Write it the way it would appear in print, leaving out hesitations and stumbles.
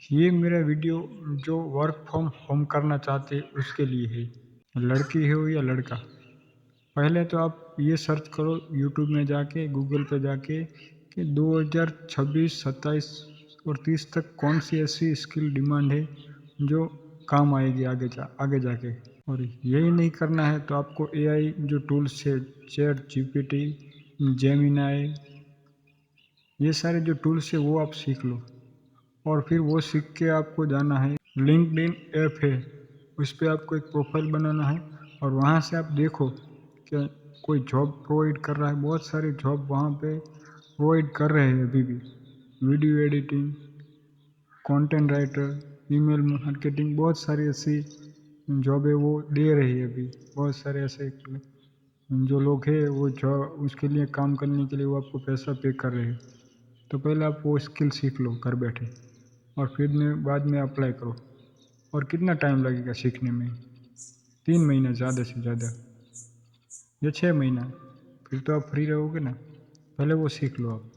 ये मेरा वीडियो जो वर्क फ्रॉम होम करना चाहते उसके लिए है, लड़की हो या लड़का। पहले तो आप ये सर्च करो यूट्यूब में जाके, गूगल पे जाके कि 2026, 27 और 30 तक कौन सी ऐसी स्किल डिमांड है जो काम आएगी आगे जाके। और यही नहीं करना है तो आपको एआई जो टूल्स है, चैट जीपीटी, जेमिनाई, ये सारे जो टूल्स है वो आप सीख लो। और फिर वो सीख के आपको जाना है, लिंक्डइन ऐप है, उस पर आपको एक प्रोफाइल बनाना है और वहाँ से आप देखो कि कोई जॉब प्रोवाइड कर रहा है। बहुत सारे जॉब वहाँ पे प्रोवाइड कर रहे हैं अभी भी। Video editing, content writer, email marketing, बहुत सारी ऐसी जॉब है वो दे रही है अभी। बहुत सारे ऐसे जो लोग हैं वो जॉब उसके लिए काम करने के लिए वो आपको पैसा पे कर रहे हैं। तो पहले आप वो स्किल सीख लो घर बैठे और फिर में बाद में अप्लाई करो। और कितना टाइम लगेगा सीखने में? 3 महीना ज़्यादा से ज़्यादा या 6 महीना, फिर तो आप फ्री रहोगे ना। पहले वो सीख लो आप।